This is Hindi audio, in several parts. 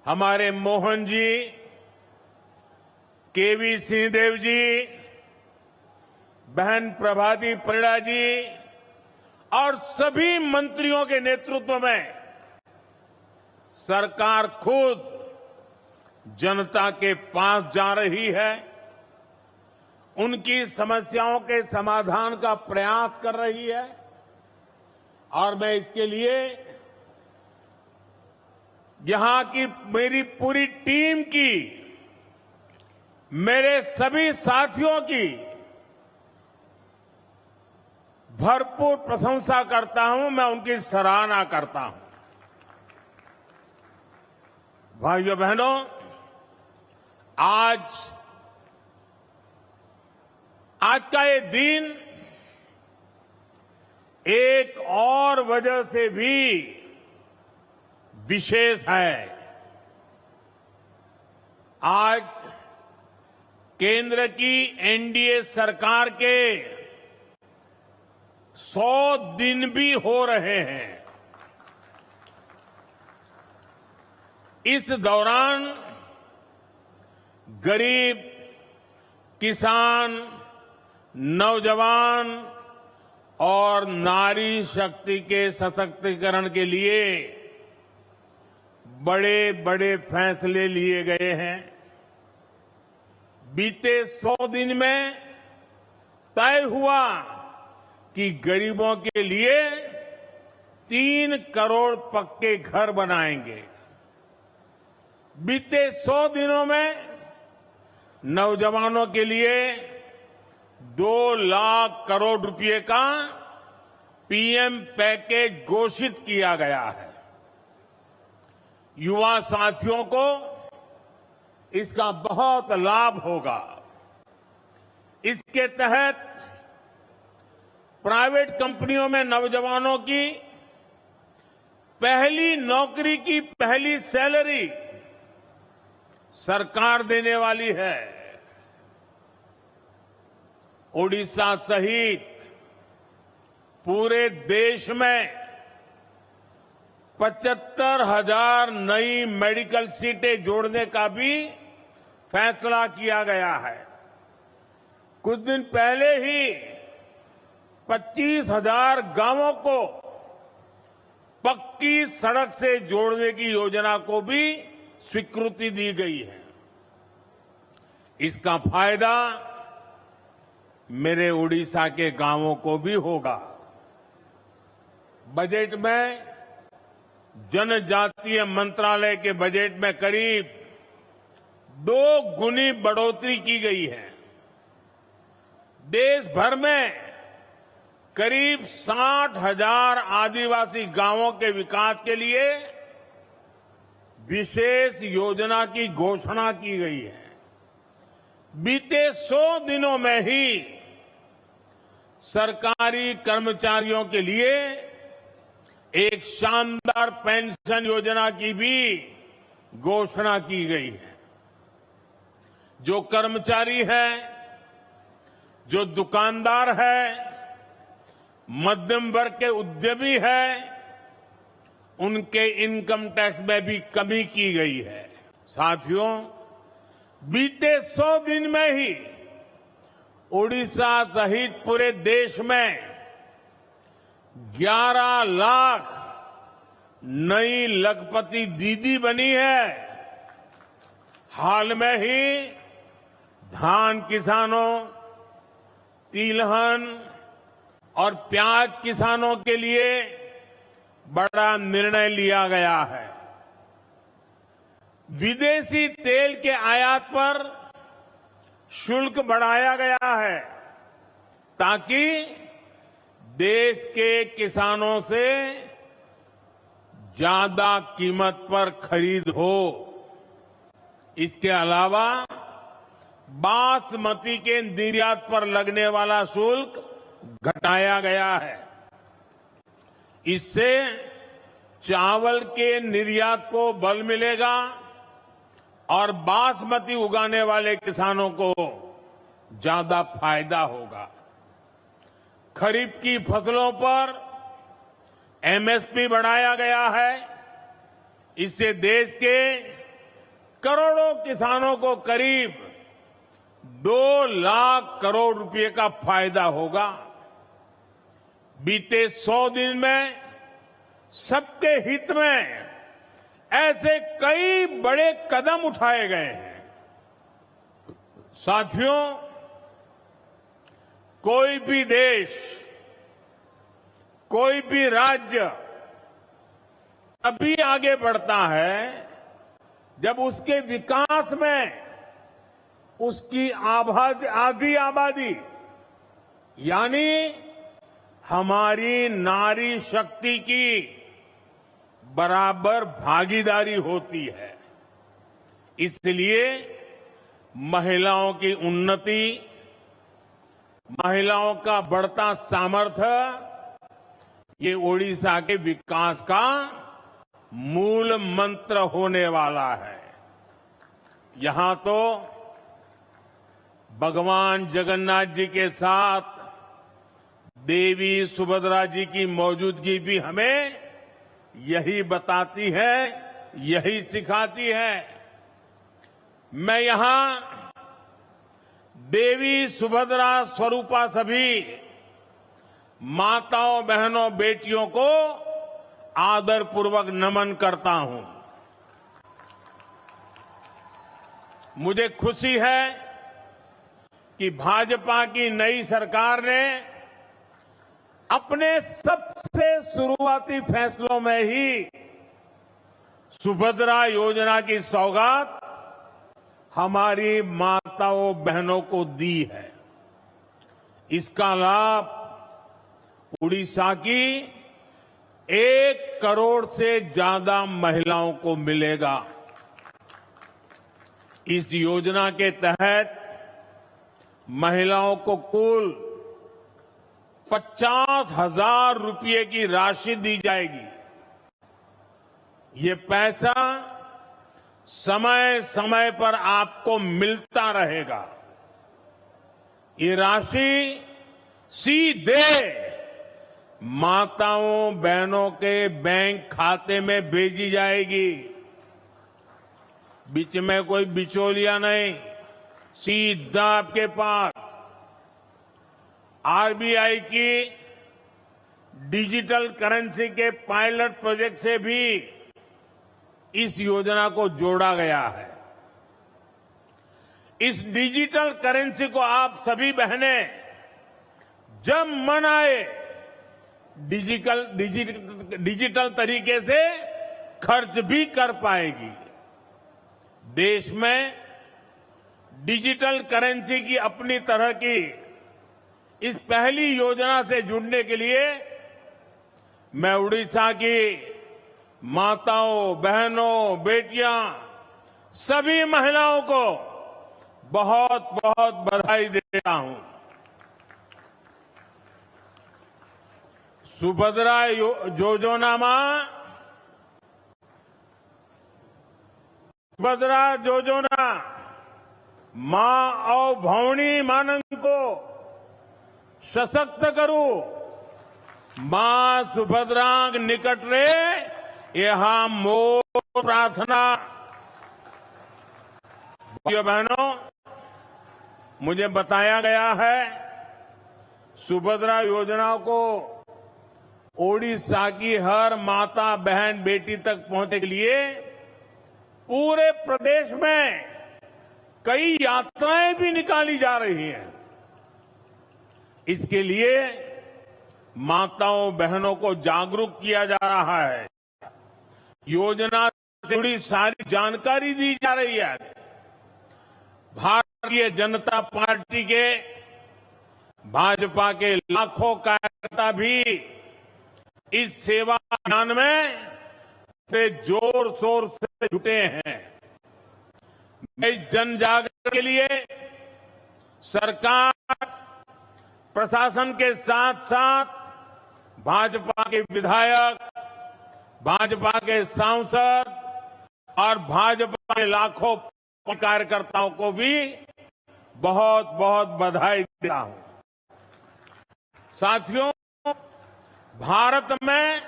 हमारे मोहन जी, केवी सिंहदेव जी, बहन प्रभाती परिड़ा जी और सभी मंत्रियों के नेतृत्व में सरकार खुद जनता के पास जा रही है, उनकी समस्याओं के समाधान का प्रयास कर रही है और मैं इसके लिए यहां की मेरी पूरी टीम की, मेरे सभी साथियों की भरपूर प्रशंसा करता हूं, मैं उनकी सराहना करता हूं। भाइयों बहनों, आज का ये दिन एक और वजह से भी विशेष है। आज केंद्र की एनडीए सरकार के 100 दिन भी हो रहे हैं। इस दौरान गरीब, किसान, नौजवान और नारी शक्ति के सशक्तिकरण के लिए बड़े बड़े फैसले लिए गए हैं। बीते 100 दिन में तय हुआ कि गरीबों के लिए 3 करोड़ पक्के घर बनाएंगे। बीते 100 दिनों में नौजवानों के लिए 2 लाख करोड़ रुपए का पीएम पैकेज घोषित किया गया है। युवा साथियों को इसका बहुत लाभ होगा। इसके तहत प्राइवेट कंपनियों में नौजवानों की पहली नौकरी की पहली सैलरी सरकार देने वाली है। ओडिशा सहित पूरे देश में 75,000 नई मेडिकल सीटें जोड़ने का भी फैसला किया गया है। कुछ दिन पहले ही 25,000 गांवों को पक्की सड़क से जोड़ने की योजना को भी स्वीकृति दी गई है। इसका फायदा मेरे उड़ीसा के गांवों को भी होगा। बजट में जनजातीय मंत्रालय के बजट में करीब 2 गुनी बढ़ोतरी की गई है। देश भर में करीब 60,000 आदिवासी गांवों के विकास के लिए विशेष योजना की घोषणा की गई है। बीते 100 दिनों में ही सरकारी कर्मचारियों के लिए एक शानदार पेंशन योजना की भी घोषणा की गई है। जो कर्मचारी है, जो दुकानदार है, मध्यम वर्ग के उद्यमी है, उनके इनकम टैक्स में भी कमी की गई है। साथियों, बीते 100 दिन में ही ओडिशा सहित पूरे देश में 11 लाख नई लखपति दीदी बनी है। हाल में ही धान किसानों, तिलहन और प्याज किसानों के लिए बड़ा निर्णय लिया गया है। विदेशी तेल के आयात पर शुल्क बढ़ाया गया है ताकि देश के किसानों से ज्यादा कीमत पर खरीद हो। इसके अलावा बासमती के निर्यात पर लगने वाला शुल्क घटाया गया है। इससे चावल के निर्यात को बल मिलेगा और बासमती उगाने वाले किसानों को ज्यादा फायदा होगा। खरीफ की फसलों पर एमएसपी बढ़ाया गया है। इससे देश के करोड़ों किसानों को करीब 2 लाख करोड़ रुपए का फायदा होगा। बीते 100 दिन में सबके हित में ऐसे कई बड़े कदम उठाए गए हैं। साथियों, कोई भी देश, कोई भी राज्य तभी आगे बढ़ता है जब उसके विकास में उसकी आधी आबादी यानी हमारी नारी शक्ति की बराबर भागीदारी होती है। इसलिए महिलाओं की उन्नति, महिलाओं का बढ़ता सामर्थ्य, ये ओडिशा के विकास का मूल मंत्र होने वाला है। यहां तो भगवान जगन्नाथ जी के साथ देवी सुभद्रा जी की मौजूदगी भी हमें यही बताती है, यही सिखाती है। मैं यहां देवी सुभद्रा स्वरूपा सभी माताओं, बहनों, बेटियों को आदरपूर्वक नमन करता हूं। मुझे खुशी है कि भाजपा की नई सरकार ने अपने सबसे शुरुआती फैसलों में ही सुभद्रा योजना की सौगात हमारी माताओं, बहनों को दी है। इसका लाभ उड़ीसा की 1 करोड़ से ज्यादा महिलाओं को मिलेगा। इस योजना के तहत महिलाओं को कुल 50,000 रुपये की राशि दी जाएगी। ये पैसा समय समय पर आपको मिलता रहेगा। ये राशि सीधे माताओं, बहनों के बैंक खाते में भेजी जाएगी। बीच में कोई बिचौलिया नहीं, सीधा आपके पास। आरबीआई की डिजिटल करेंसी के पायलट प्रोजेक्ट से भी इस योजना को जोड़ा गया है। इस डिजिटल करेंसी को आप सभी बहनें जब मन आए डिजिटल तरीके से खर्च भी कर पाएगी। देश में डिजिटल करेंसी की अपनी तरह की इस पहली योजना से जुड़ने के लिए मैं उड़ीसा की माताओं, बहनों, बेटियां, सभी महिलाओं को बहुत बहुत बधाई देता हूं। सुभद्रा योजना मां और भौणी मानंग को सशक्त करू। मां सुभद्रांग निकट रे यहां मोर प्रार्थना। भाइयों बहनों, मुझे बताया गया है सुभद्रा योजना को ओडिशा की हर माता, बहन, बेटी तक पहुंचने के लिए पूरे प्रदेश में कई यात्राएं भी निकाली जा रही हैं। इसके लिए माताओं, बहनों को जागरूक किया जा रहा है। योजना से जुड़ी सारी जानकारी दी जा रही है। भारतीय जनता पार्टी के, भाजपा के लाखों कार्यकर्ता भी इस सेवा अभियान में से जोर शोर से जुटे हैं। मैं इस जन जागरण के लिए सरकार, प्रशासन के साथ साथ भाजपा के विधायक, भाजपा के सांसद और भाजपा के लाखों कार्यकर्ताओं को भी बहुत बहुत बधाई देता हूं। साथियों, भारत में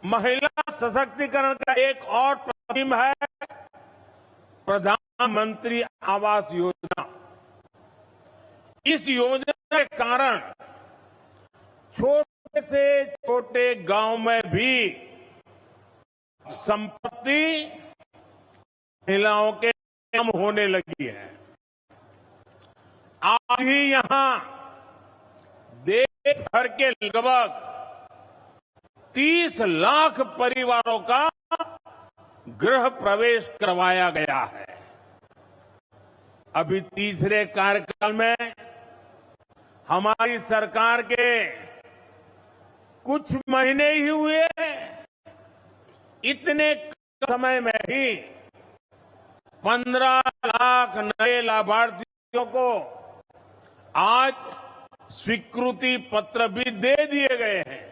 महिला सशक्तिकरण का एक और प्रतिबिंब है प्रधानमंत्री आवास योजना। इस योजना के कारण छोटे से छोटे गांव में भी संपत्ति महिलाओं के नाम होने लगी है। आज ही यहां देश भर के लगभग 30 लाख परिवारों का गृह प्रवेश करवाया गया है। अभी तीसरे कार्यकाल में हमारी सरकार के कुछ महीने ही हुए, इतने समय में ही 15 लाख नए लाभार्थियों को आज स्वीकृति पत्र भी दे दिए गए हैं।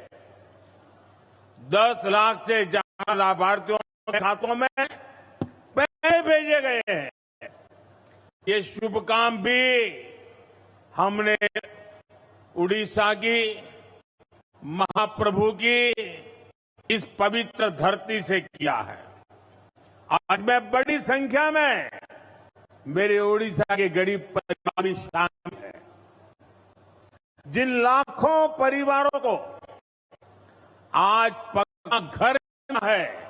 10 लाख से ज्यादा लाभार्थियों के खातों में पैसे भेजे गए हैं। ये शुभ काम भी हमने उड़ीसा की महाप्रभु की इस पवित्र धरती से किया है। आज मैं बड़ी संख्या में मेरे उड़ीसा के गरीब परिवार भी शामिल हैं। जिन लाखों परिवारों को आज पक्का घर है,